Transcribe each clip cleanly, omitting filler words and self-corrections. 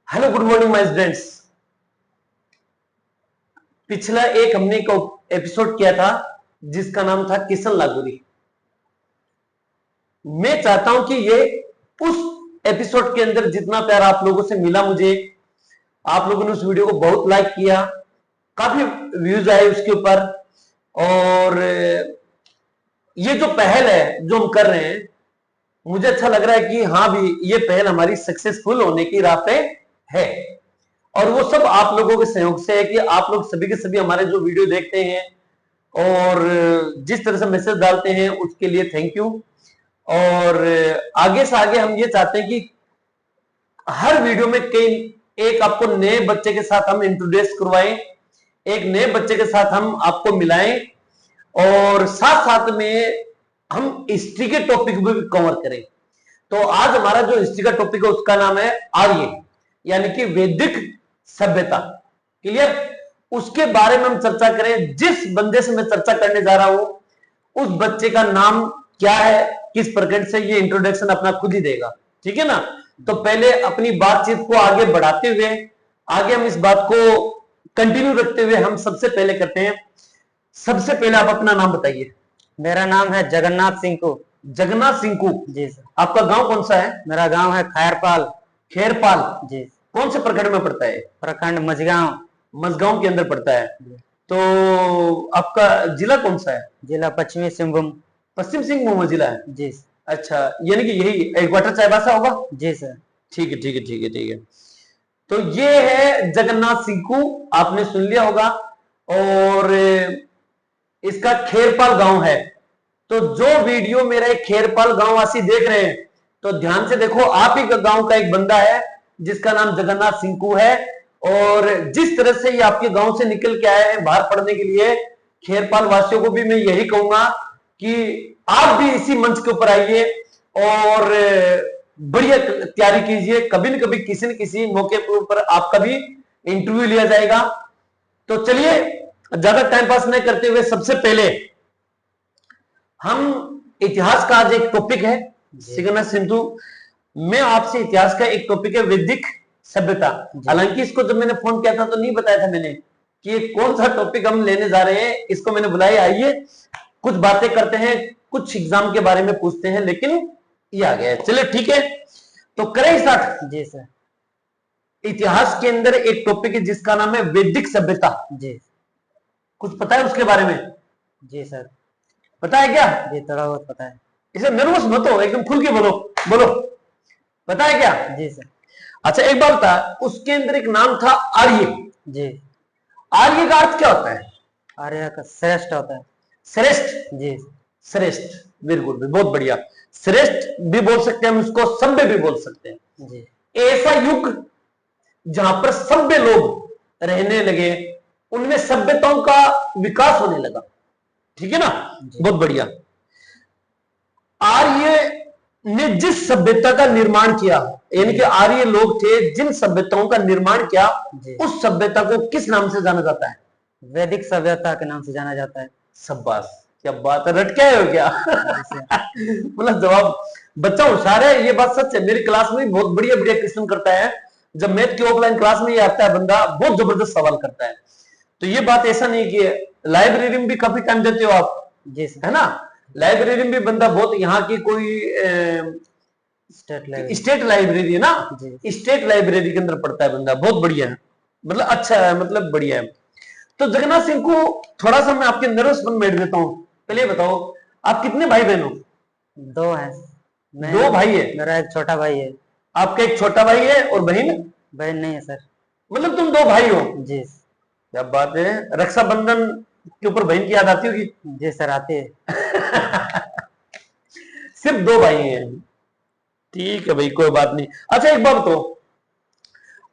Hello good morning my friends. पिछला एक हमने को एपिसोड किया था जिसका नाम था किशन लागूरी। मैं चाहता हूं कि ये उस एपिसोड के अंदर जितना प्यार आप लोगों से मिला मुझे, आप लोगों ने उस वीडियो को बहुत लाइक किया, काफी व्यूज आए उसके ऊपर। और ये जो पहल है जो हम कर रहे हैं, मुझे अच्छा लग रहा है कि हाँ भी ये पहल हमारी सक्सेसफुल होने की राह पे है। और वो सब आप लोगों के सहयोग से है कि आप लोग सभी के सभी हमारे जो वीडियो देखते हैं और जिस तरह से मैसेज डालते हैं उसके लिए थैंक यू। और आगे से आगे हम ये चाहते हैं कि हर वीडियो में कई एक आपको नए बच्चे के साथ हम इंट्रोड्यूस करवाएं, एक नए बच्चे के साथ हम आपको मिलाएं और साथ साथ में हम हिस्ट्री के टॉपिक भी कवर करें। तो आज हमारा जो हिस्ट्री का टॉपिक है उसका नाम है आर्य, यानी कि वैदिक सभ्यता। क्लियर? उसके बारे में हम चर्चा करें। जिस बंदे से मैं चर्चा करने जा रहा हूं उस बच्चे का नाम क्या है, किस प्रकार से ये इंट्रोडक्शन अपना खुद ही देगा। ठीक है ना? तो पहले अपनी बातचीत को आगे बढ़ाते हुए, आगे हम इस बात को कंटिन्यू रखते हुए हम सबसे पहले करते हैं। सबसे पहले आप अपना नाम बताइए। मेरा नाम है जगन्नाथ सिंकू। जगन्नाथ सिंकू जी सर। आपका गांव कौन सा है? मेरा गांव है खैरपाल। खैरपाल जी। कौन से प्रखंड में पड़ता है? प्रखंड मझगांव। मझगांव के अंदर पड़ता है। तो आपका जिला कौन सा है? जिला पश्चिमी सिंहभूम। पश्चिम सिंहभूम जिला है। जी। अच्छा, यानी कि यही हेडक्वार्टर चाईबासा होगा। जी सर। ठीक है ठीक है ठीक है ठीक है। तो ये है जगन्नाथ सिंकू, आपने सुन लिया होगा। और इसका खेरपाल गांव है। तो जो वीडियो मेरा एक खेरपाल गांव वासी देख रहे हैं तो ध्यान से देखो, आप ही का गांव का एक बंदा है जिसका नाम जगन्नाथ सिंकू है। और जिस तरह से ये आपके गांव से निकल के आए हैं बाहर पढ़ने के लिए, खेरपाल वासियों को भी मैं यही कहूंगा कि आप भी इसी मंच के ऊपर आइए और बढ़िया तैयारी कीजिए। कभी न कभी किसी न किसी मौके के ऊपर आपका भी इंटरव्यू लिया जाएगा। तो चलिए ज्यादा टाइम पास नहीं करते हुए सबसे पहले हम इतिहास का आज एक टॉपिक है जगन्नाथ सिंधु। मैं आपसे इतिहास का एक टॉपिक है वैदिक सभ्यता। हालांकि इसको जब मैंने फोन किया था तो नहीं बताया था मैंने कि ये कौन सा टॉपिक हम लेने जा रहे हैं। इसको मैंने बुलाया, आइए कुछ बातें करते हैं, कुछ एग्जाम के बारे में पूछते हैं, लेकिन ये आ गया है। चलिए ठीक है, तो करें स्टार्ट। जी सर। इतिहास के अंदर एक टॉपिक है जिसका नाम है वैदिक सभ्यता। जी। कुछ पता है उसके बारे में? जी सर। पता है क्या? जी थोड़ा बहुत पता है। इसे नर्वस मत हो, एकदम खुल के बोलो बोलो। पता है क्या? जी सर। अच्छा एक बात बता, उसके अंदर एक नाम था आर्य। जी। आर्य का अर्थ क्या होता है? आर्य का श्रेष्ठ होता है। श्रेष्ठ। जी। श्रेष्ठ, वेरी गुड, बहुत बढ़िया। श्रेष्ठ भी बोल सकते हैं हम उसको, सभ्य भी बोल सकते हैं। जी। ऐसा युग जहां पर सभ्य लोग रहने लगे, उनमें सभ्यताओं का विकास होने लगा। ठीक है ना? बहुत बढ़िया। आर्य ने जिस सभ्यता का निर्माण किया, यानी कि आर्य लोग थे जिन सभ्यताओं का निर्माण किया, उस सभ्यता को किस नाम से जाना जाता है? वैदिक सभ्यता के नाम से जाना जाता है। शाबाश, क्या बात है, रट के आए हो क्या? मतलब जवाब, बच्चा होशियार है, ये बात सच है। मेरी क्लास में बहुत बढ़िया बढ़िया क्वेश्चन करता है। जब मैथ की ऑफलाइन क्लास में ये आता है बंदा, बहुत जबरदस्त सवाल करता है। तो ये बात ऐसा नहीं कि लाइब्रेरी में भी काफी टाइम देते हो आप, है ना? लाइब्रेरी में भी बंदा बहुत, यहाँ की कोई स्टेट लाइब्रेरी है ना, स्टेट लाइब्रेरी के अंदर पढ़ता है बंदा, बहुत बढ़िया है, मतलब अच्छा है, मतलब बढ़िया है। तो जगन्नाथ सिंह को थोड़ा सा मैं आपके नर्वसपन बैठ देता हूँ। पहले बताओ आप कितने भाई बहन हो? दो है। दो भाई है? मेरा एक छोटा भाई है। आपका एक छोटा भाई है और बहन? बहन नहीं है सर। मतलब तुम दो भाई हो? जी। क्या बात है। रक्षाबंधन के ऊपर बहन की याद आती होगी? जी सर आती है। सिर्फ दो भाई हैं? ठीक है भाई, कोई बात नहीं। अच्छा एक बात बताओ,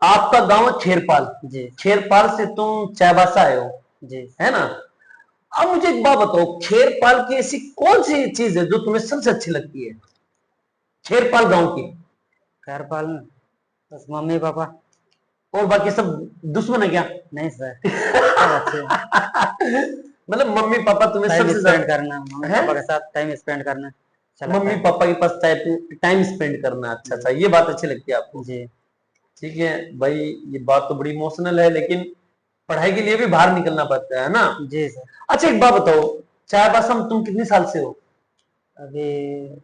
आपका गांव है खेरपाल। जी। खेरपाल से तुम चाईबासा आए हो, जी, है ना? अब मुझे एक बात बताओ, खेरपाल की ऐसी कौन सी चीज है जो तुम्हें सबसे अच्छी लगती है खेरपाल गांव की? खैरपाल में बस मम्मी पापा। और बाकी सब दुश्मन है क्या? नहीं सर, सब अच्छे हैं। मतलब मम्मी पापा तुम्हें टाइम सबसे स्पेंड करना, मम्मी है? पापा के साथ टाइम स्पेंड करना अच्छा लगता मम्मी है। पापा के पास टाइम स्पेंड करना, अच्छा अच्छा, ये बात अच्छी लगती है आपको? जी। ठीक है भाई, ये बात तो बड़ी इमोशनल है, लेकिन पढ़ाई के लिए भी बाहर निकलना पड़ता है ना। जी सर। अच्छा एक बात बताओ, चाईबासा तुम कितने साल से हो? अभी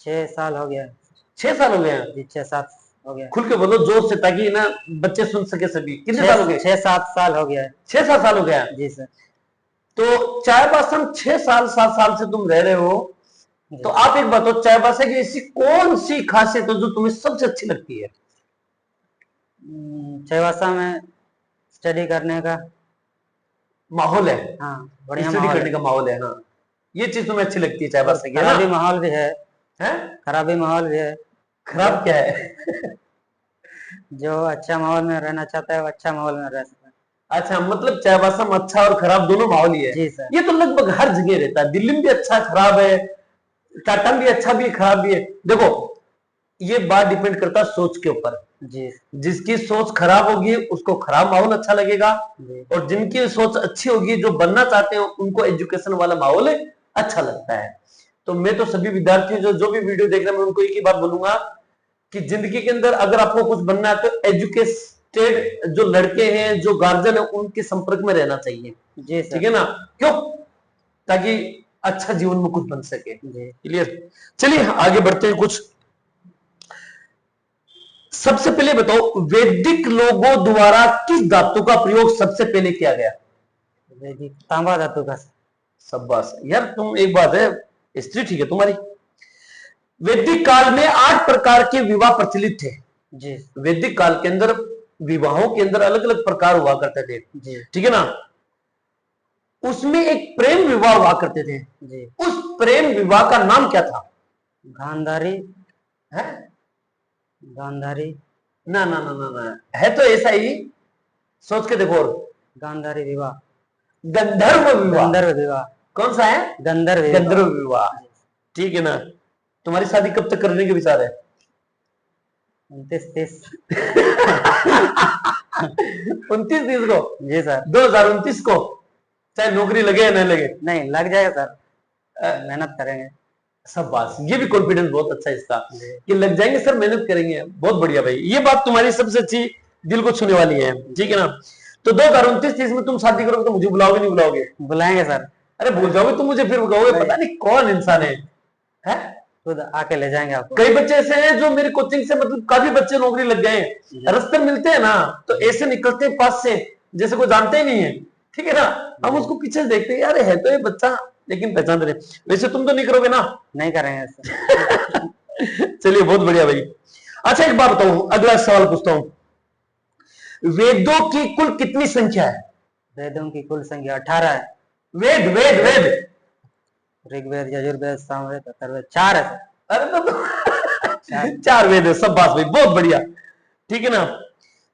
6 साल हो गया। 6 साल हो गए हैं? जी 6-7 हो गया। खुल के बोलो जोर से, ताकि ना बच्चे सुन सके सभी। कितने साल हो गए? 6-7 साल हो गया है। 6-7 साल हो गया। जी सर। तो चाईबासा 6 साल 7 साल से तुम रह रहे हो, जी। तो आप एक बताओ, चाईबासा की ऐसी कौन सी खासियत है जो तुम्हें सबसे अच्छी लगती है? चाईबासा में स्टडी करने का माहौल है, हाँ बढ़िया स्टडी माहौल करने है। का माहौल है ना, ये चीज तुम्हें अच्छी लगती है और चाईबासा की, है खराबी ना? माहौल भी है। है? खराबी माहौल भी है। खराब क्या है? जो अच्छा माहौल में रहना चाहता है वो अच्छा माहौल में रह सकता है। अच्छा, मतलब चाईबासा में अच्छा और खराब दोनों माहौल ही है। जी सर। ये तो लगभग हर जगह रहता है, दिल्ली में भी अच्छा खराब है, टाटा में भी अच्छा भी है खराब भी है। देखो, ये बात डिपेंड करता है सोच के ऊपर। जी। जिसकी सोच खराब होगी उसको खराब माहौल अच्छा लगेगा, जी। और जिनकी सोच अच्छी होगी, जो बनना चाहते हैं, उनको एजुकेशन वाला माहौल अच्छा लगता है। तो मैं तो सभी विद्यार्थियों जो भी वीडियो देख रहे हैं, मैं उनको एक ही बात बोलूंगा कि जिंदगी के अंदर अगर आपको कुछ बनना है तो एजुकेटेड जो लड़के हैं, जो गार्जियन है, उनके संपर्क में रहना चाहिए। जी ठीक सर। है ना? क्यों? ताकि अच्छा जीवन में कुछ बन सके। जी। क्लियर? चलिए आगे बढ़ते हैं। कुछ सबसे पहले बताओ, वैदिक लोगों द्वारा किस धातु का प्रयोग सबसे पहले किया गया? वैदिक तांबा धातु का। शाबाश यार, तुम एक बात है, हिस्ट्री ठीक है तुम्हारी। वैदिक काल में 8 प्रकार के विवाह प्रचलित थे। जी। वैदिक काल के अंदर विवाहों के अंदर अलग अलग प्रकार हुआ करते थे। जी। ठीक है ना? उसमें एक प्रेम विवाह हुआ करते थे। जी। उस प्रेम विवाह का नाम क्या था? गांधारी। है? गांधारी। ना ना ना ना ना, है तो ऐसा ही, सोच के देखो। और गांधारी विवाह। गंधर्व विवाह। गंधर्व विवाह। कौन सा है? गंधर्व विवाह। गंधर्व विवाह। ठीक है ना? तुम्हारी शादी कब तक करने के विचार है? 29-30। 29-30 को? जी सर। 2029 को? चाहे नौकरी लगे या नहीं लगे? नहीं लग जाएगा सर, मेहनत करेंगे। सब बात, ये भी कॉन्फिडेंस बहुत अच्छा है इसका जी। कि लग जाएंगे सर, मेहनत करेंगे। बहुत बढ़िया भाई, ये बात तुम्हारी सबसे अच्छी दिल को छूने वाली है। ठीक है ना? तो 2029-30 में तुम शादी करोगे तो मुझे बुलाओगे नहीं बुलाओगे? बुलाएंगे सर। अरे भूल जाओगे तुम मुझे, फिर कहोगे पता नहीं कौन इंसान है। हैं? खुद आके ले जाएंगे आपको। कई बच्चे ऐसे हैं जो मेरी कोचिंग से, मतलब काफी बच्चे नौकरी लग गए हैं, रास्ते मिलते हैं ना तो ऐसे निकलते हैं पास से जैसे कोई जानते ही नहीं है। ठीक है ना? हम उसको पीछे से देखते हैं, यार है तो ये बच्चा, लेकिन पहचान रहे। वैसे तुम तो नहीं करोगे ना? नहीं करेंगे सर। चलिए बहुत बढ़िया भाई। अच्छा एक बात बताऊं, अगला सवाल पूछता हूं, वेदों की कुल कितनी संख्या है? वेदों की कुल संख्या 18 है। वेद वेद वेद। ऋग्वेद, यजुर्वेद, सामवेद, अथर्ववेद 4 है सर। अरे तो 4 वेद है। सब बात भाई, बहुत बढ़िया। ठीक है ना?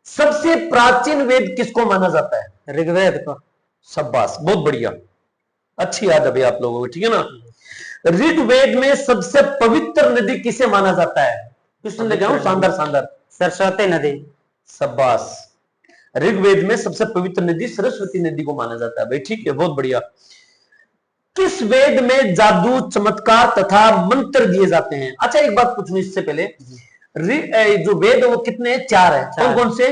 सबसे प्राचीन वेद किसको माना जाता है? ऋग्वेद को। शाबाश, बहुत बढ़िया, अच्छी याद है भाई आप लोगों को। ठीक है ना? ऋग्वेद में सबसे पवित्र नदी किसे माना जाता है? क्वेश्चन लेके आऊं शानदार शानदार। सरस्वती नदी। शाबाश, ऋग्वेद में सबसे पवित्र नदी सरस्वती नदी को माना जाता है भाई। ठीक है, बहुत बढ़िया। किस वेद में जादू, चमत्कार तथा मंत्र दिए जाते हैं? अच्छा एक बात पूछूं इससे पहले, जो वेद वो कितने? 4 है। कौन कौन से?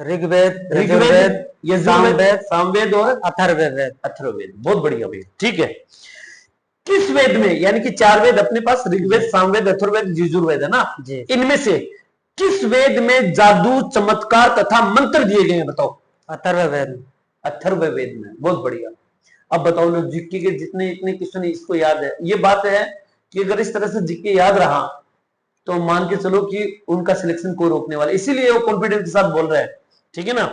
ऋग्वेद, ऋग्वेद, यजुर्वेद, सामवेद और अथर्ववेद। अथर्ववेद। बहुत बढ़िया भाई। ठीक है, किस वेद में, यानी कि 4 वेद अपने पास, ऋग्वेद, सामवेद, अथर्ववेद, यजुर्वेद है ना, जी। इनमें से किस वेद में जादू, चमत्कार तथा मंत्र दिए गए हैं? बताओ। अथर्ववेद। अथर्ववेद में। बहुत बढ़िया। अब बताओ ना, जीके के जितने इतने क्वेश्चन इसको याद है। ये बात है कि अगर इस तरह से जीके याद रहा तो मान के चलो कि उनका सिलेक्शन कोई रोकने वाला, इसीलिए वो कॉन्फिडेंस के साथ बोल रहे हैं। ठीक है ना?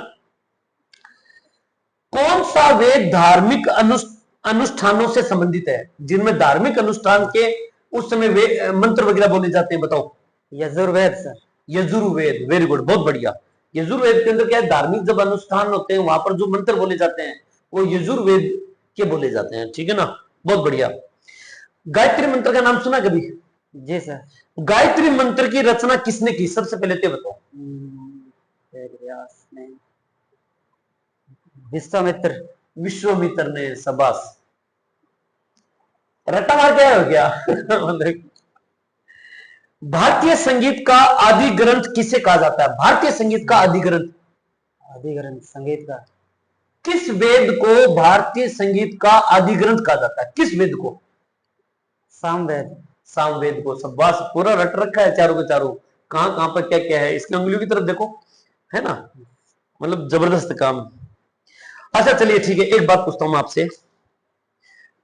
कौन सा वेद धार्मिक अनुष्ठानों से संबंधित है, जिनमें धार्मिक अनुष्ठान के उस समय वे मंत्र वगैरह बोले जाते हैं? बताओ। Yajurveda sir. Yajurveda. Very good, बहुत बढ़िया। यजुर्वेद के अंदर क्या है, धार्मिक जब अनुष्ठान होते हैं वहां पर जो मंत्र बोले जाते हैं वो यजुर्वेद के बोले जाते हैं। ठीक है ना? बहुत बढ़िया। गायत्री मंत्र का नाम सुना कभी? जी सर। गायत्री मंत्र की रचना किसने की? सबसे पहले तो बताओ। व्यास ने। विश्वामित्र। विश्वामित्र ने। शाबाश, रट्टा मार के आए हो क्या? मतलब भारतीय संगीत का आदि ग्रंथ किसे कहा जाता है? भारतीय संगीत का आदि ग्रंथ, आदि ग्रंथ संगीत का किस वेद को भारतीय संगीत का आदि ग्रंथ कहा जाता है? किस वेद को? सामवेद। सामवेद को। शाबाश, पूरा रट रखा है चारों के चारों, कहां कहां पर क्या क्या है। इसकी उंगलियों की तरफ देखो, है ना, मतलब जबरदस्त काम। अच्छा चलिए ठीक है, एक बात पूछता हूं आपसे,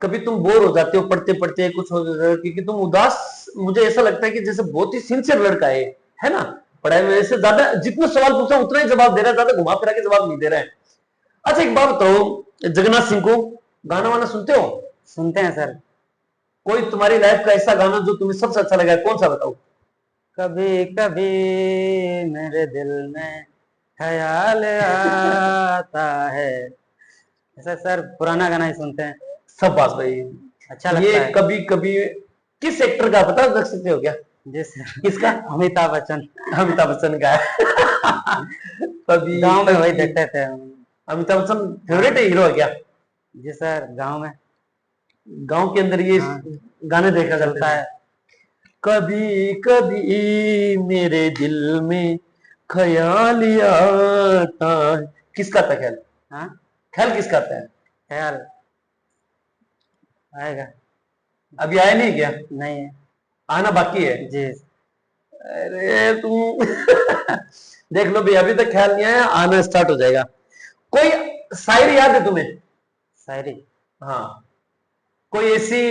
कभी तुम बोर हो जाते हो पढ़ते पढ़ते, कुछ हो जाता है क्योंकि तुम उदास, मुझे ऐसा लगता है कि जैसे बहुत ही सिंसियर लड़का है ना, पढ़ाई में ऐसे ज्यादा जितने सवाल पूछा उतना ही जवाब दे रहा है, ज्यादा घुमा फिरा के जवाब नहीं दे रहा है। अच्छा एक बात बताओ, जगन्नाथ सिंह को गाना वाना सुनते हो? सुनते हैं सर। कोई तुम्हारी लाइफ का ऐसा गाना जो तुम्हें सबसे अच्छा लगा है, कौन सा बताओ? कभी कभी मेरे दिल में ख्याल आता है, ऐसा सर पुराना गाना ही सुनते हैं, सब बात भाई। अच्छा लगता ये है। कभी कभी किस एक्टर का पता रख सकते हो क्या? जी सर। किसका? अमिताभ बच्चन। अमिताभ बच्चन का है। कभी गांव में वही कभी देखते थे हम। अमिताभ बच्चन फेवरेट है, हीरो है क्या? जी सर, गांव में गांव के अंदर ये हाँ गाने देखा करते चलता थे। है। कभी कभी मेरे दिल में ख्याल आता है, किसका था ख्याल? हाँ ख्याल किसका था है? ख्याल आएगा। अभी आया नहीं क्या? नहीं है। आना बाकी है। जी। अरे तुम देख लो भाई, अभी तक ख्याल नहीं आया, आना स्टार्ट हो जाएगा। कोई शायरी याद है तुम्हें? शायरी। हाँ, कोई ऐसी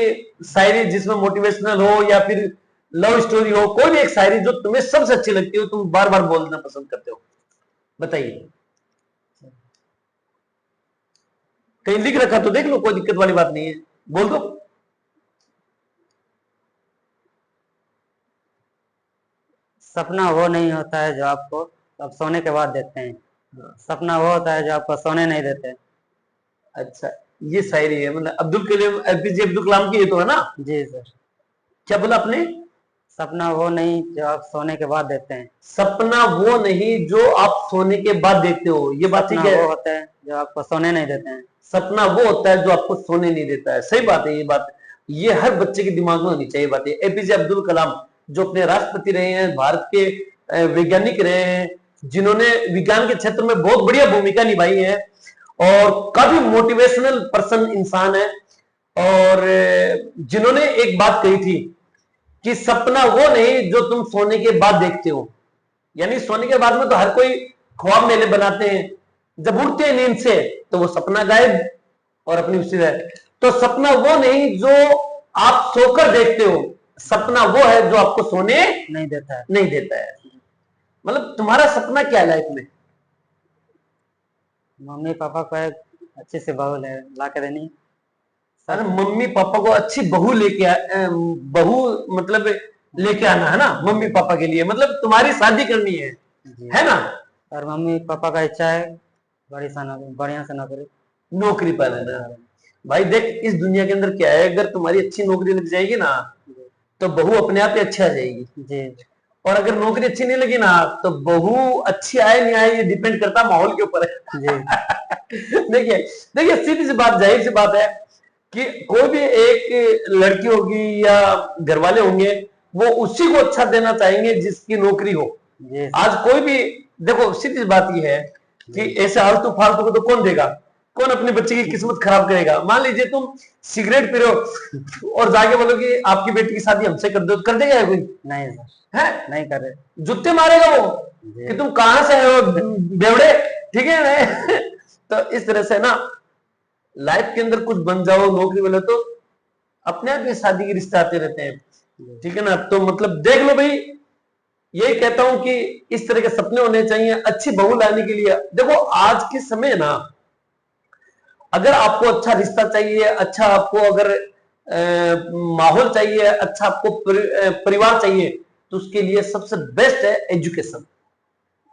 शायरी जिसमें मोटिवेशनल हो या फिर लव स्टोरी हो, कोई भी एक शायरी जो तुम्हें सबसे अच्छी लगती हो, तुम बार बार बोलना पसंद करते हो, बताइए। कहीं लिख रखा तो देख लो, कोई दिक्कत वाली बात नहीं है, बोल दो। सपना वो नहीं होता है जो आपको अब सोने के बाद देखते हैं, सपना वो होता है जो आपको सोने नहीं देते। अच्छा, ये शायरी है, मतलब अब्दुल कलाम, एपीजे अब्दुल कलाम की ये तो है ना? जी सर। क्या बोला आपने? सपना वो नहीं जो आप सोने के बाद देखते हैं, सपना वो नहीं जो आप सोने के बाद देखते हो, ये बात ठीक सपना है। वो होता है जो आपको सोने नहीं देते हैं। सपना वो होता है जो आपको सोने नहीं देता है, सही बात है ये बात। ये हर बच्चे के दिमाग में होनी चाहिए बात। एपीजे अब्दुल कलाम जो अपने राष्ट्रपति रहे हैं, भारत के वैज्ञानिक रहे हैं, जिन्होंने विज्ञान के क्षेत्र में बहुत बढ़िया भूमिका निभाई है और काफी मोटिवेशनल पर्सन इंसान है, और जिन्होंने एक बात कही थी कि सपना वो नहीं जो तुम सोने के बाद देखते हो। यानी सोने के बाद में तो हर कोई ख्वाब मेले बनाते हैं, जब उठते हैं नींद से तो वो सपना गायब और अपनी उसी है। तो सपना वो नहीं जो आप सोकर देखते हो, सपना वो है जो आपको सोने नहीं देता है। नहीं देता है। मतलब तुम्हारा सपना क्या है लाइफ में? मम्मी पापा को एक अच्छी सी बहू ला के देनी। अरे मम्मी पापा को अच्छी बहू बहू मतलब लेके आना है ना मम्मी पापा के लिए, मतलब तुम्हारी शादी करनी है ना? और मम्मी पापा का इच्छा है बढ़िया से नौकरी नौकरी पा लेना। भाई देख, इस दुनिया के अंदर क्या है, अगर तुम्हारी अच्छी नौकरी लग जाएगी ना तो बहू अपने आप ही अच्छी आ जाएगी जी। और अगर नौकरी अच्छी नहीं लगी ना तो बहू अच्छी आए नहीं आए ये डिपेंड करता माहौल के ऊपर है। देखिए देखिए, सीधी सी बात, जाहिर सी बात है कि कोई भी एक लड़की होगी या घर वाले होंगे, वो उसी को अच्छा देना चाहेंगे जिसकी नौकरी हो। आज कोई भी, देखो सीधी बात ये है कि ऐसे आलतू फालतू को तो कौन देगा, कौन अपने बच्चे की किस्मत खराब करेगा? मान लीजिए तुम सिगरेट पी रहे हो और जाके बोलो कि आपकी बेटी की शादी हमसे कर दो, तो कर देगा कोई? नहीं है, नहीं करे, जुत्ते मारेगा वो कि तुम कहां से हो बेवड़े, ठीक है ना? तो इस तरह से ना लाइफ के अंदर कुछ बन जाओ, नौकरी वाले तो अपने आप ही शादी के रिश्ते आते रहते हैं, ठीक है ना? तो मतलब देख लो भाई, यही कहता हूं कि इस तरह के सपने होने चाहिए अच्छी बहू लाने के लिए। देखो आज के समय ना, अगर आपको अच्छा रिश्ता चाहिए, अच्छा आपको अगर माहौल चाहिए, अच्छा आपको परिवार चाहिए, तो उसके लिए सबसे बेस्ट है एजुकेशन।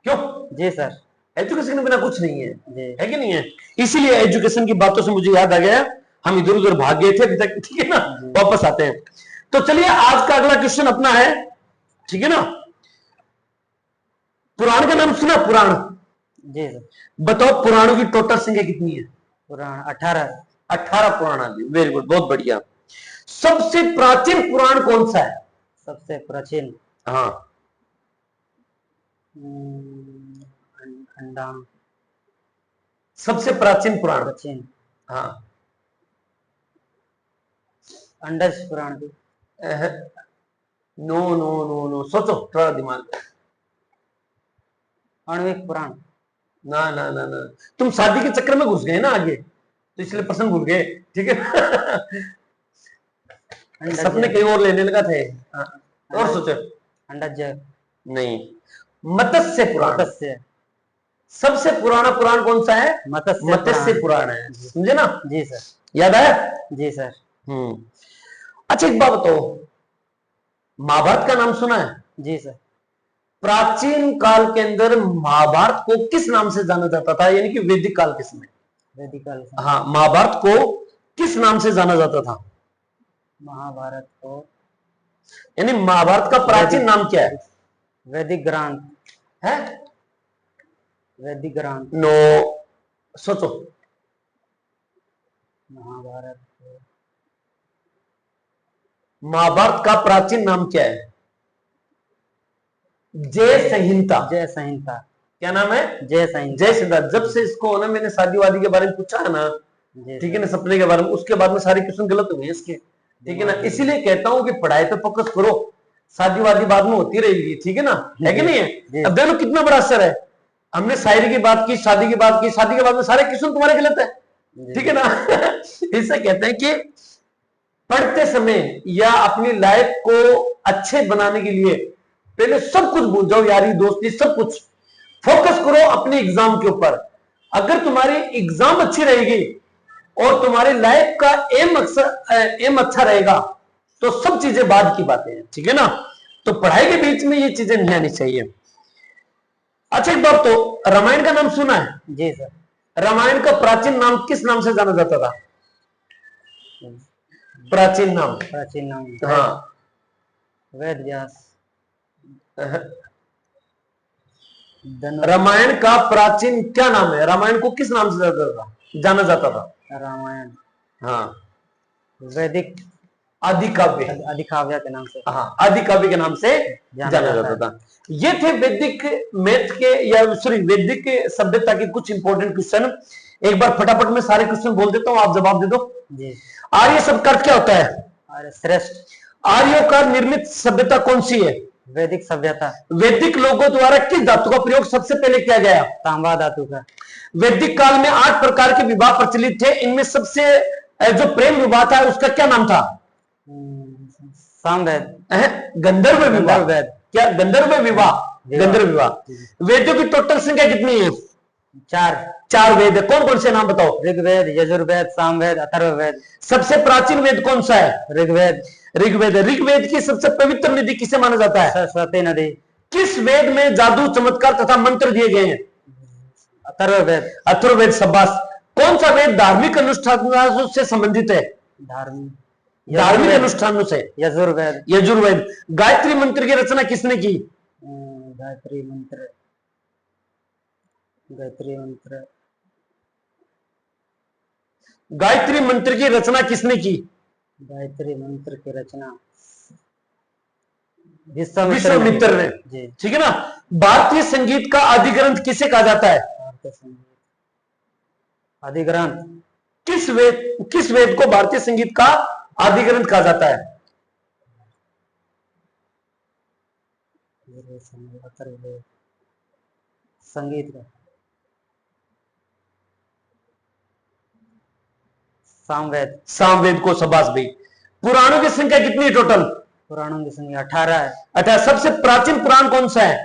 क्यों? जी सर। एजुकेशन के बिना कुछ नहीं है कि नहीं है? इसीलिए एजुकेशन की बातों से मुझे याद आ गया, हम इधर उधर भाग गए थे अभी तक, ठीक है ना? वापस आते हैं। तो चलिए आज का अगला क्वेश्चन अपना है, ठीक है ना? पुराण का नाम सुना? पुराण? जी सर। बताओ पुराणों की टोटल संख्या कितनी है? पुराण 18। 18 पुराण। वेरी गुड, बहुत बढ़िया। सबसे प्राचीन पुराण कौन सा है? सबसे प्राचीन हाँ, अंडा, सबसे प्राचीन पुराण। प्राचीन, हाँ, अंडज पुराण भी। नो नो नो नो, सोचो थोड़ा दिमाग। आणविक पुराण। ना ना ना ना, तुम शादी के चक्कर में घुस गए ना आगे, तो इसलिए प्रश्न भूल गए, ठीक है। सपने कहीं और लेने लगा थे। हाँ, और सोचो। अंडज, नहीं, मत्स्य पुराण। मत्स्य, सबसे पुराना पुराण कौन सा है? मत्स्य पुराण है, समझे ना? जी सर। याद आया? जी सर। अच्छा एक बात बताओ, महाभारत का नाम सुना है? जी सर। प्राचीन काल के अंदर महाभारत को किस नाम से जाना जाता था, यानी कि वैदिक काल के समय? वैदिक काल से। हाँ, महाभारत को किस नाम से जाना जाता था? महाभारत को, यानी महाभारत का प्राचीन नाम क्या है? वैदिक ग्रंथ है? वैदिक ग्रंथ। नो, सोचो। महाभारत, महाभारत का प्राचीन नाम क्या है? जय संहिता। जय संहिता। क्या नाम है? जय संहिता। जय संहिता। जब से इसको ना मैंने शादीवादी के बारे में पूछा है ना, ठीक है ना, सपने के बारे में, उसके बाद में सारे क्वेश्चन गलत हुए हैं इसके, ठीक है ना। इसीलिए कहता हूं कि पढ़ाई पे फोकस करो, शादीवादी बाद में होती रहेगी, ठीक है ना, है कि नहीं है? अब देखो कितना बड़ा असर है, हमने शायरी की बात की, शादी की बात की, शादी के बाद में सारे क्वेश्चन तुम्हारे गलत है, ठीक है ना। इससे कहते हैं कि पढ़ते समय या अपनी लाइफ को अच्छे बनाने के लिए पहले सब कुछ भूल जाओ, यारी दोस्ती सब कुछ, फोकस करो अपने एग्जाम के ऊपर। अगर तुम्हारी एग्जाम अच्छी रहेगी और तुम्हारी लाइफ का एम अच्छा रहेगा तो सब चीजें बाद की बातें हैं, ठीक है ना। तो पढ़ाई के बीच में ये चीजें नहीं आनी चाहिए। अच्छा एक बात, तो रामायण का नाम सुना है? जी सर। रामायण का प्राचीन नाम किस नाम से जाना जाता था? प्राचीन नाम। प्राचीन नाम, हाँ, वेद व्यास। रामायण का प्राचीन क्या नाम है? रामायण को किस नाम से जाना जाता था? रामायण, हाँ, वैदिक आदि काव्य। आदि काव्य के नाम से। हाँ, आदि काव्य के नाम से जाना जाता था। ये थे वैदिक मैथ के या सॉरी वैदिक सभ्यता के कुछ इंपॉर्टेंट क्वेश्चन। एक बार फटाफट में सारे क्वेश्चन बोल देता हूं, आप जवाब दे दो जी। आर्य शब्द का अर्थ क्या होता है? आर्य, श्रेष्ठ। आर्यों का निर्मित सभ्यता कौन सी है? वैदिक सभ्यता। वैदिक लोगों द्वारा किस धातु का प्रयोग सबसे पहले किया गया? तांबा धातु का। वैदिक काल में 8 प्रकार के विवाह प्रचलित थे, इनमें सबसे जो प्रेम विवाह था उसका क्या नाम था? सामवेद। गंधर्व विवाह। क्या? गंधर्व विवाह। गंधर्व विवाह। वेदों की टोटल संख्या कितनी है? 4 वेद है। कौन कौन से नाम बताओ? ऋग्वेद, यजुर्वेद, सामवेद, अथर्ववेद। सबसे प्राचीन वेद कौन सा है? ऋग्वेद। ऋग्वेद। ऋग्वेद की सबसे पवित्र नदी किसे माना जाता है? सरस्वती नदी। किस वेद में जादू, चमत्कार तथा मंत्र दिए गए हैं? अथर्ववेद। अथर्ववेद। शाबाश। कौन सा वेद धार्मिक अनुष्ठानों से संबंधित है? धार्मिक अनुष्ठानों से? यजुर्वेद। यजुर्वेद। गायत्री मंत्र की रचना किसने की? गायत्री मंत्र, गायत्री मंत्र, गायत्री मंत्र की रचना किसने की? गायत्री मंत्र की रचना विश्वामित्र ने, ठीक है ना। भारतीय संगीत का आदि ग्रंथ किसे कहा जाता है? भारतीय संगीत आदि ग्रंथ। किस वेद को भारतीय संगीत का आदि ग्रंथ कहा जाता है? संगीत का सामवेद। सामवेद को। शाबाश भाई। पुराणों की संख्या कितनी है टोटल? पुराणों की संख्या 18 है। 18। सबसे प्राचीन पुराण कौन सा है?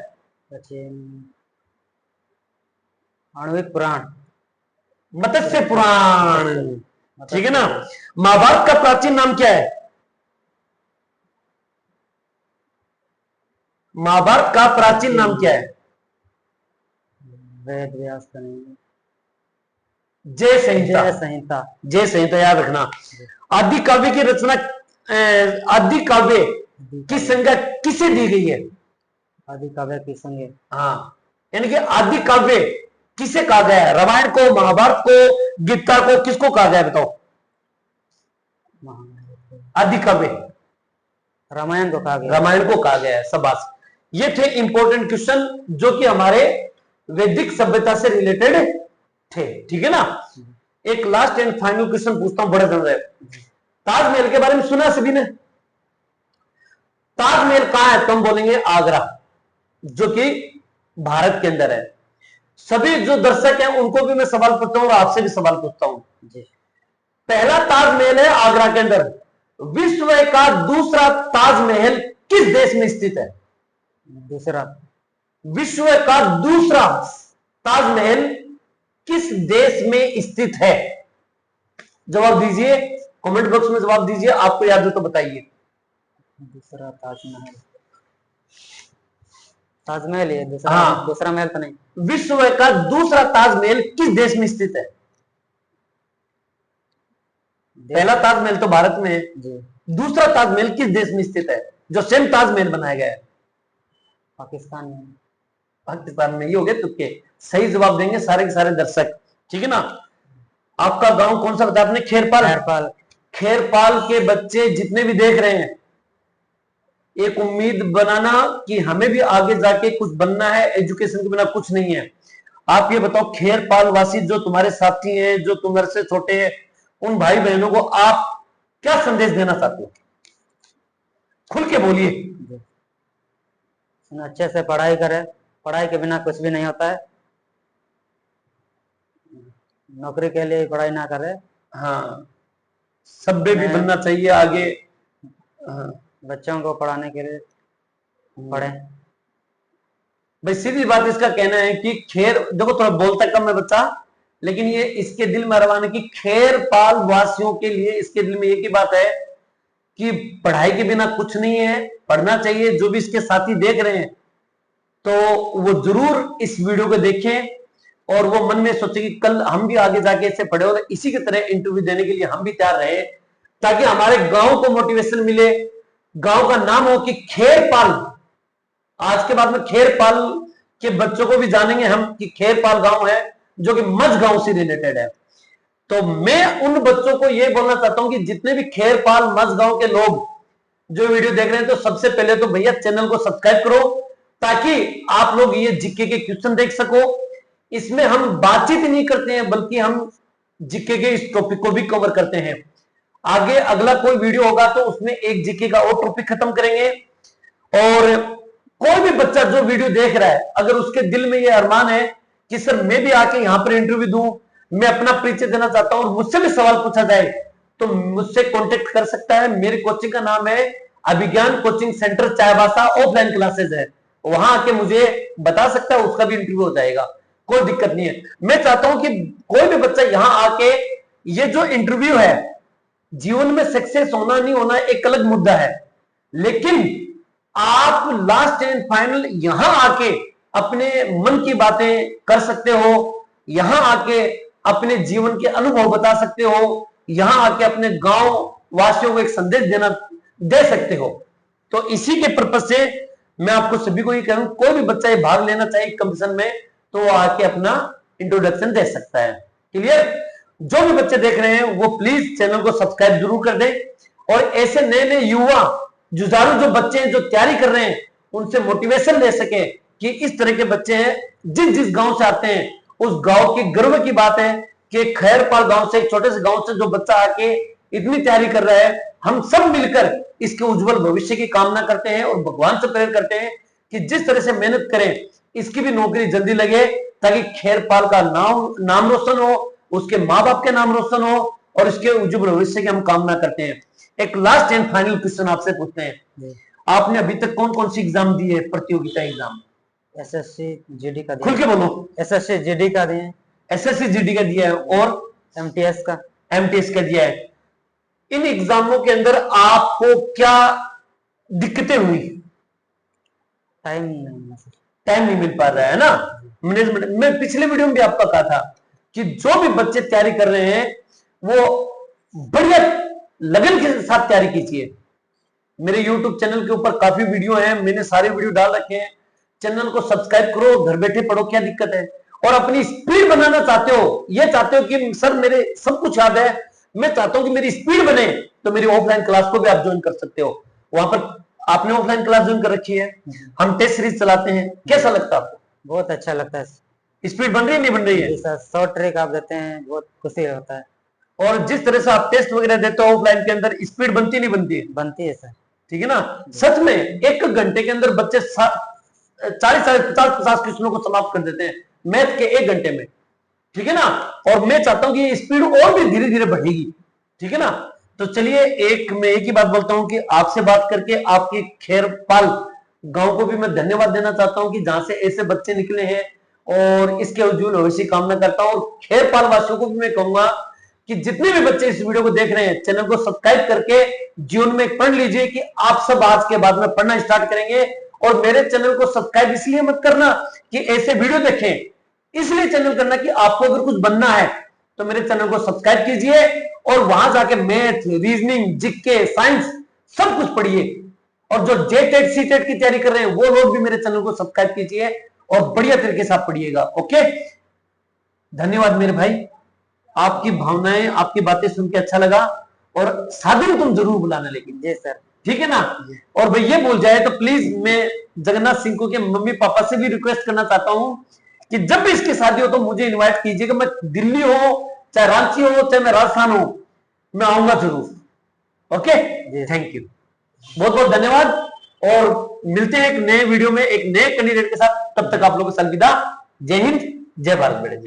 प्राचीन आणविक पुराण, मत्स्य पुराण, ठीक है ना। महाभारत का प्राचीन नाम क्या है? महाभारत का प्राचीन नाम क्या है? वेद व्यास का नहीं, जय संहिता। जय संहिता। जय संहिता याद रखना। आदि काव्य की रचना, आदि काव्य की संज्ञा किसे दी गई है? आदि काव्य की संज्ञा, हाँ, यानी कि आदि काव्य किसे कहा गया है? रामायण को, महाभारत को, गीता को, किसको कहा गया है बताओ? आदि काव्य रामायण को कहा गया, रामायण को कहा गया है। शाबाश। ये थे इंपॉर्टेंट क्वेश्चन जो कि हमारे वैदिक सभ्यता से रिलेटेड थे, ठीक है ना। एक लास्ट एंड फाइनल क्वेश्चन पूछता हूं, बड़ा जरूर है। ताजमहल के बारे में सुना सभी ने? ताजमहल कहां है? तो हम बोलेंगे आगरा, जो कि भारत के अंदर है। सभी जो दर्शक हैं उनको भी मैं सवाल पूछता हूं और आपसे भी सवाल पूछता हूं। पहला ताजमहल है आगरा के अंदर। विश्व का दूसरा ताजमहल किस देश में स्थित है? दूसरा, विश्व का दूसरा ताजमहल किस देश में स्थित है? जवाब दीजिए, कमेंट बॉक्स में जवाब दीजिए। आपको याद हो तो बताइए। दूसरा ताजमहल, ताजमहल है दूसरा। हाँ, दूसरा महल तो नहीं। विश्व का दूसरा ताजमहल किस देश में स्थित है? पहला ताजमहल तो भारत में है जी। दूसरा ताजमहल किस देश में स्थित है जो सेम ताजमहल बनाया गया है? पाकिस्तान में। पाकिस्तान में। ये हो गए तुक्के। सही जवाब देंगे सारे के सारे दर्शक, ठीक है ना। आपका गांव कौन सा बताया आपने? खेरपाल। खेरपाल। खेरपाल के बच्चे जितने भी देख रहे हैं, एक उम्मीद बनाना कि हमें भी आगे जाके कुछ बनना है, एजुकेशन के बिना कुछ नहीं है। आप ये बताओ, खेरपाल वासी जो तुम्हारे साथी हैं, जो तुम्हारे से छोटे हैं, उन भाई बहनों को आप क्या संदेश देना चाहते हो? खुल के बोलिए। अच्छे से पढ़ाई करें, पढ़ाई के बिना कुछ भी नहीं होता है। नौकरी के लिए पढ़ाई ना करें। हाँ, सभ्य भी बनना चाहिए आगे। हाँ, बच्चों को पढ़ाने के लिए पढ़े। भाई सीधी बात इसका कहना है कि खेर, देखो थोड़ा बोलता कम है बच्चा, लेकिन ये इसके दिल में रवाना की खेरपाल वासियों के लिए इसके दिल में एक ही बात है कि पढ़ाई के बिना कुछ नहीं है, पढ़ना चाहिए। जो भी इसके साथी देख रहे हैं तो वो जरूर इस वीडियो को देखें और वो मन में सोचे कि कल हम भी आगे जाके इससे पढ़े और इसी की तरह इंटरव्यू देने के लिए हम भी तैयार रहे, ताकि हमारे गांव को मोटिवेशन मिले, गांव का नाम हो कि खेरपाल। आज के बाद में खेरपाल के बच्चों को भी जानेंगे हम कि खेरपाल गांव है जो कि मझ गांव से रिलेटेड है। तो मैं उन बच्चों को यह बोलना चाहता हूं कि जितने भी खेरपाल मझ गांव के लोग जो वीडियो देख रहे हैं, तो सबसे पहले तो भैया चैनल को सब्सक्राइब करो, ताकि आप लोग ये जीके के क्वेश्चन देख सको। इसमें हम बातचीत नहीं करते हैं, बल्कि हम जीके के इस टॉपिक को भी कवर करते हैं। आगे अगला कोई वीडियो होगा तो उसमें एक जीके का और टॉपिक खत्म करेंगे। और कोई भी बच्चा जो वीडियो देख रहा है, अगर उसके दिल में ये अरमान है कि सर मैं भी आके यहां पर इंटरव्यू दूं, मैं अपना परिचय देना चाहता हूं और मुझसे भी सवाल पूछा जाए, तो मुझसे कांटेक्ट कर सकता है। मेरी कोचिंग का नाम है Abhigyan coaching centre Chaibasa, offline classes है। वहां आके मुझे बता सकता है, उसका भी इंटरव्यू हो जाएगा, कोई दिक्कत नहीं है। मैं चाहता हूं कि कोई भी बच्चा यहां आके, ये जो इंटरव्यू है, जीवन में सक्सेस होना नहीं होना एक अलग मुद्दा है, लेकिन आप लास्ट एंड फाइनल यहां आके अपने मन की बातें कर सकते हो, यहां आके अपने जीवन के अनुभव बता सकते हो, यहां आके अपने गांव वासियों को एक संदेश दे सकते हो। तो इसी के पर्पज से मैं आपको सभी को ये कहूं, कोई भी बच्चा ये भाग लेना चाहे कंपटीशन में, तो वो आके अपना इंट्रोडक्शन दे सकता है। क्लियर? जो भी बच्चे देख रहे हैं वो प्लीज चैनल को सब्सक्राइब जरूर कर दें और ऐसे नए नए युवा जुझारू जो बच्चे हैं, जो तैयारी कर रहे हैं, उनसे मोटिवेशन ले सके कि इस तरह के बच्चे हैं, जिस जिस गांव से आते हैं उस गांव की गर्व की बात है कि खैरपाल गांव से, एक छोटे से गांव से जो बच्चा आके इतनी तैयारी कर रहा है, हम सब मिलकर इसके उज्जवल भविष्य की कामना करते हैं और भगवान से प्रेयर करते हैं कि जिस तरह से मेहनत करें, इसकी भी नौकरी जल्दी लगे, ताकि खैरपाल का नाम रोशन हो, उसके माँ बाप के नाम रोशन हो और इसके उज्जवल भविष्य की हम कामना करते हैं। एक लास्ट एंड फाइनल क्वेश्चन आपसे पूछते हैं, आपने अभी तक कौन कौन सी एग्जाम दी है? प्रतियोगिता एग्जाम? एसएससी जीडी का दिया। खुल के बोलो। एसएससी जीडी का दिए। एसएससी जीडी का दिया है और एमटीएस का का दिया है। इन एग्जामों के अंदर आपको क्या दिक्कतें हुई? टाइम नहीं मिल पा रहा है ना, मैनेजमेंट। मैं पिछले वीडियो में भी आपका कहा था कि जो भी बच्चे तैयारी कर रहे हैं वो बढ़िया लगन के साथ तैयारी कीजिए। मेरे YouTube चैनल के ऊपर काफी वीडियो हैं, मैंने सारे वीडियो डाल रखे हैं। चैनल को सब्सक्राइब करो, घर बैठे पढ़ो, क्या दिक्कत है? और अपनी स्पीड बनाना चाहते हो, ये चाहते हो कि सर मेरे सब कुछ याद है, मैं चाहता हूं कि मेरी स्पीड बने, तो मेरी ऑफलाइन क्लास को भी आप ज्वाइन कर सकते हो। वहां पर आपने ऑफलाइन क्लास ज्वाइन कर रखी है, हम टेस्ट सीरीज चलाते हैं, कैसा लगता है आपको? बहुत अच्छा लगता है स्पीड बन रही है नहीं बन रही है? जी सर, शॉर्ट ट्रिक आप देते हैं, बहुत खुशी होता है। और जिस तरह से आप टेस्ट वगैरह देते हो ऑफलाइन के अंदर, स्पीड बनती नहीं बनती है? बनती है सर। ठीक है ना? सच में एक घंटे के अंदर बच्चे 40-50 क्वेश्चनों को समाप्त कर देते हैं मैथ के 1 घंटे में। ठीक है ना? और मैं चाहता हूं कि ये स्पीड और भी धीरे धीरे बढ़ेगी। ठीक है ना? तो चलिए मैं एक ही बात बोलता हूं कि आपसे बात करके आपके खैरपाल गांव को भी मैं धन्यवाद देना चाहता हूं कि जहां से ऐसे बच्चे निकले हैं, और इसके उज्जवल भविष्य की कामना करता हूं। और खैरपाल वासियों को भी मैं कहूंगा कि जितने भी बच्चे इस वीडियो को देख रहे हैं, चैनल को सब्सक्राइब करके जीवन में पढ़ लीजिए कि आप सब आज के बाद में पढ़ना स्टार्ट करेंगे। और मेरे चैनल को सब्सक्राइब इसलिए मत करना कि ऐसे वीडियो देखें, इसलिए चैनल करना कि आपको अगर कुछ बनना है तो मेरे चैनल को सब्सक्राइब कीजिए और वहां जाके मैथ, रीजनिंग, जीके, साइंस सब कुछ पढ़िए। और जो जेटेट सीटेट की तैयारी कर रहे हैं वो लोग भी मेरे चैनल को सब्सक्राइब कीजिए और बढ़िया तरीके से आप पढ़िएगा। ओके, धन्यवाद मेरे भाई, आपकी भावनाएं, आपकी बातें सुन के अच्छा लगा। और शादी में तुम जरूर बुलाना लेकिन। जी सर। ठीक है ना? और भाई ये बोल जाए तो प्लीज मैं जगन्नाथ सिंह को के मम्मी पापा से भी रिक्वेस्ट करना चाहता हूं कि जब भी इसकी शादी हो तो मुझे इनवाइट कीजिएगा। मैं दिल्ली हो, चाहे रांची हो, चाहे मैं राजस्थान हो, मैं आऊंगा जरूर। ओके, थैंक यू, बहुत बहुत धन्यवाद। और मिलते हैं एक नए वीडियो में एक नए कैंडिडेट के साथ। तब तक आप लोगों को अलविदा। जय हिंद, जय भारत बेटे जी।